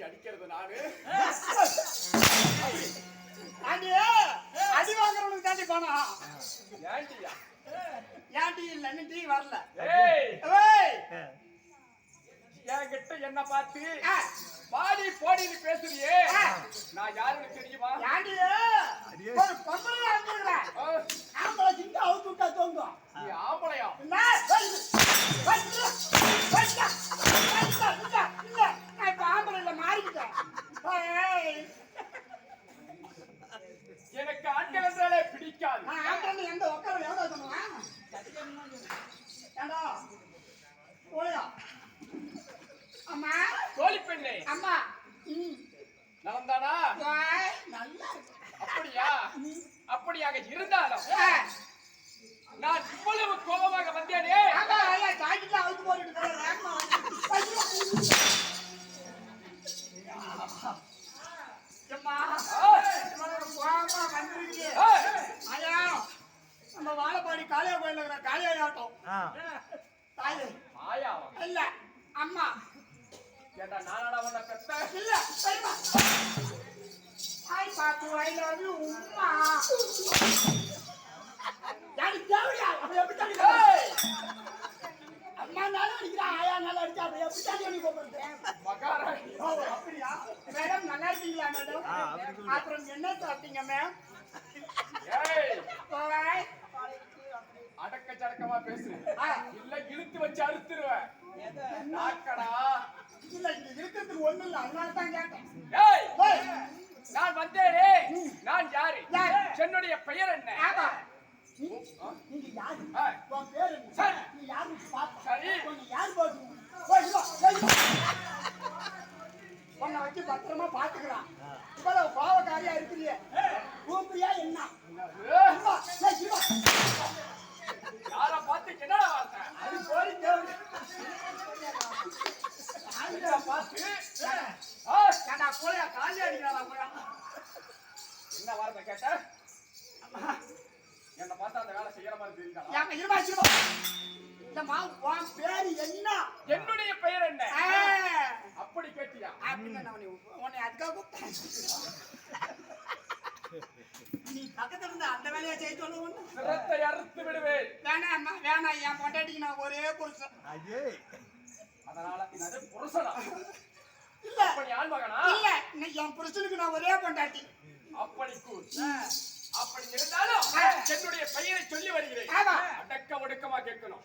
அடிக்கிறது நானு அடி வாங்குறவனுக்கு தாண்டி போனோம். ஏண்டியா ஏன்டி இல்ல டீ வரல. என்கிட்ட என்ன பார்த்து பாடி போடின்னு பேசுறியே, நான் யாருன்னு தெரியுமா? ஒரு பொம்பளை வந்துருக்கிறேன். ஆம்பளை சிங்க அவுத்து விட்டா தோங்கும். நீ ஆம்பளையா? நான் இப்ப ஆம்பளை இல்ல மாறிக்கிட்டேன். எனக்கு ஆண்கள் என்றாலே பிடிக்காது. நான் ஆம்பளை எந்த உட்கார எவ்வளவு பண்ணுவேன்? ஏண்டா போயா அம்மா கோழி பெண்ணே. அம்மா நலந்தானா? நல்லா அப்படியா? அப்படியாக இருந்தாலும் நான் இவ்வளவு கோபமாக வந்தேனே. ஜாக்கெட்ல அவுத்து போட்டுட்டு நம்ம வாழப்பாடி காளியா கோயில் இருக்கிற காளியா ஆட்டம் தாயே இல்ல அம்மா ஏண்டா நானடா உன்னை பெத்த? இல்ல சரிமா ஹாய் பாத்து ஐ லவ் யூ உம்மா யாரு தேவையா அப்ப எப்படி தண்ணி அம்மா நாளா அடிக்கிறா ஆயா நாளா அடிச்சா அப்ப எப்படி தண்ணி கூப்பிடுறது மகாராணி? அப்படியா மேடம் நல்லா இருக்கீங்களா மேடம்? அப்புறம் என்ன சாப்பிட்டீங்க மேம்? அடக்க சடக்கமா பேசு, இல்ல இழுத்து வச்சு அறுத்துருவேன். நாக்கடா இல்ல இங்க இருக்கிறதுக்கு ஒண்ணு இல்ல, அதனால தான் கேட்டேன். நான் வந்தேனே, நான் யாரு? என்னுடைய பெயர் என்ன? நீங்க யாரு? உன் பேர் என்ன? சரி நீ யாரு பாப்பா? சரி உன்னை யார் பாத்து? உன்னை வச்சு பத்திரமா பாத்துக்கிறான். இவ்வளவு பாவக்காரியா இருக்கிறிய கூப்பிரியா என்ன? யார பார்த்து என்னடா வார்த்தை? அது போய் தேவை பார்த்து ஏண்டா போயா காலி அடிக்கிறாளா போயா? என்ன வார்த்தை கேட்ட? என்ன பார்த்தா அந்த வேலை செய்யற மாதிரி தெரியுதா? ஏங்க இருமாச்சு இல்லம்மா உன் பேரு என்ன? என்னுடைய பெயர் என்ன? அப்படி கேட்டியா? அப்படின்னா உன்னை அதுக்காக கூப்பிட்டேன். நீ பக்கத்துல இருந்து அந்த வேலையை செய்ய சொல்லுவோம். சிரத்தை அறுத்து விடுவேன். வேணாம்மா வேணாம், என் பொண்டாட்டிக்கு நான் ஒரே புருஷன். அதனால இது புருஷனா? இல்ல அப்படி ஆண் மகனா? இல்ல என் புருஷனுக்கு நான் ஒரே பொண்டாட்டி. அப்படி கூர். அப்படி இருந்தாலும் என்னுடைய பெயரை சொல்லி வருகிறேன். அடக்க ஒடுக்கமா கேட்கணும்.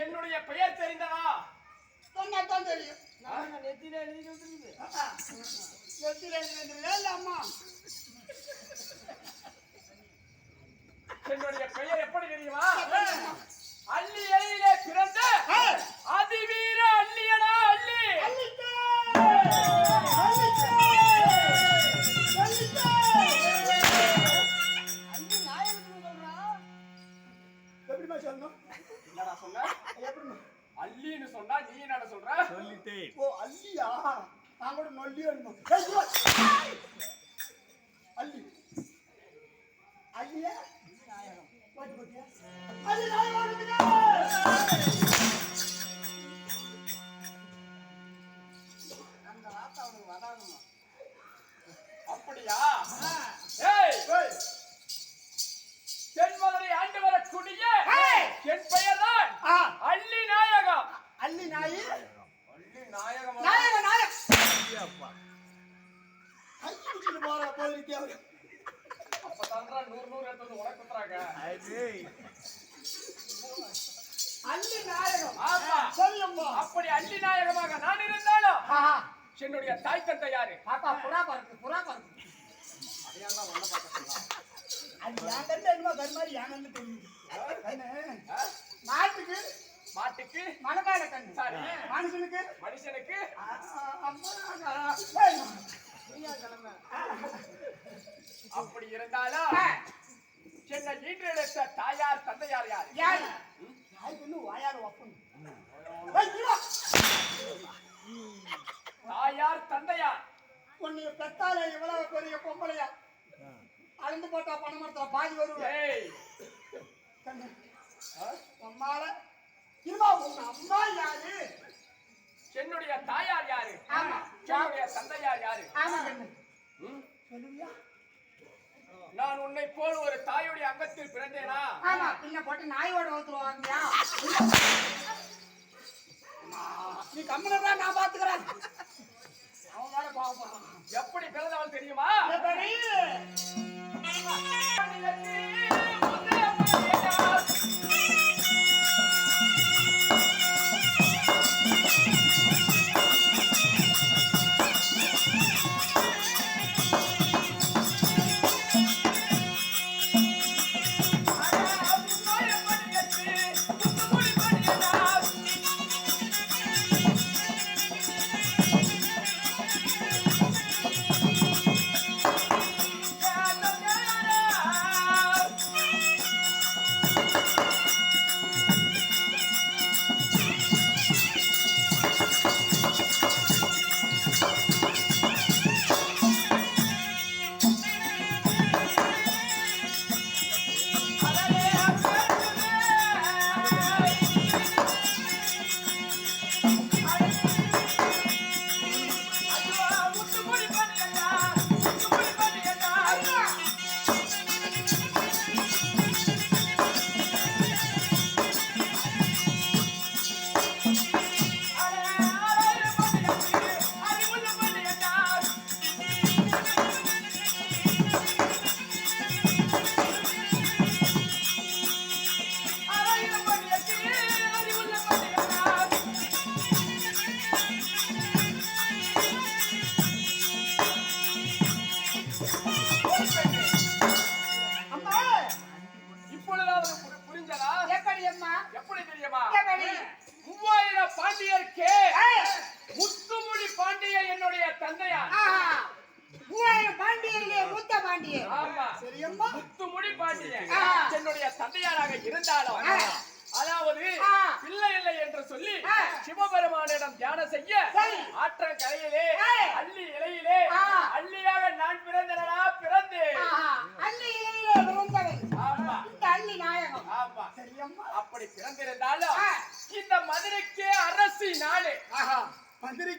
என்னுடைய பெயர் தெரிந்ததா? சொன்னாதான் தெரியும். நெத்தியில எழுதி வந்துருக்குது. நெத்தியில எழுதிருந்தா இல்ல அம்மா? என்னுடைய பெயர் எப்படி தெரியுமா? அள்ளி இலையிலே பிறந்த அதிவீர அள்ளியடா அள்ளி. அள்ளிட்டே! அள்ளி நாயகத்துக்கு சொல்றான். எப்படிமா சொல்லணும்? என்னடா சொன்ன? எப்படி? அள்ளின்னு சொன்னா நீ என்னடா சொல்ற? சொல்லிட்டேன். ஓ அள்ளியா? நான் கூட நொல்லியோ என்னமோ. அள்ளி அள்ளியா? போட்டு போட்டியா? அள்ளி நாயகம் வந்துட்டா! அந்த வார்த்தை அவனுக்கு வராதுமா. அப்படியா? ஏய், ஏய், தென்மதுரை ஆண்டு வரக்கூடிய என் பெயர்தான் ஆ, அள்ளி நாயகம். அள்ளி நாயி அள்ளி நாயகம். நாயகம் நாயகம் ஐயாப்பா. கையடிச்சிட்டு போற போயிருக்கே அவரு. அப்பதான்டா 100 எடுத்து வந்து உனக்கு குத்துறாங்க. டேய். அள்ளி நாயகம். ஆமா. சொல்லும்மா. அப்படி அள்ளி நாயகமாக நான் இருந்தாலும் ஆஹா, என்னுடைய தாய் தந்தை யாரு? பாப்பா புறா பறக்கு, புறா பறக்கு. அதையெல்லாம் ஒண்ணு பார்க்க சொல்லலாம். அது என் கண்ணு என்னமோ கருமாரி என் கண்ணு தெரியுது. கண்ணு மாட்டுக்கு மாட்டுக்கு மணமேல கண்ணு. சரி. மனுஷனுக்கு மனுஷனுக்கு அம்மா கிழமை அப்படி இருந்தாலும் என்னை ஈன்றெடுத்த தாயார் தந்தையார் யாரு? யாரு? யாருக்கு இன்னும் வாயால ஒப்பணும். தாயார் தந்தையார் உன்னை பெத்தாலே இவ்வளவு பெரிய பொம்பளையா அளந்து போட்டா பணமரத்துல பாதி வருவேன். ஏய், அம்மால இருமா உங்க அம்மா யாரு? என்னுடைய தாயார் யாரு? ஆமா. என்னுடைய தந்தையார் யாரு? ஆமா கண்ணு. ம்? சொல்லுவியா? நான் உன்னை போல் ஒரு தாயுடைய அங்கத்தில் பிறந்தேனா? ஆமா. பின்ன போட்டு நாயோட ஊத்துருவாங்கயா? நீ கம்முனதான் நான் பாத்துக்கிறேன். அவன் வேற பாவப்படுறான். எப்படி பிறந்தவள் தெரியுமா? எப்படி? என்னுடைய தந்தையாராக இருந்தாலும் அதாவது பிள்ளை இல்லை என்று சொல்லி சிவபெருமானிடம் தியானம் செய்ய ஆற்றங்கரையிலே அள்ளி இலையிலே அள்ளியாக நான் பிறந்தனா பிறந்தேன். அள்ளி இலையிலே பிறந்தவன் ஆமா இந்த அள்ளி நாயகம். ஆமா சரியம்மா. அப்படி பிறந்திருந்தாலும் இந்த மதுரைக்கே அரசி நாடு மதுரை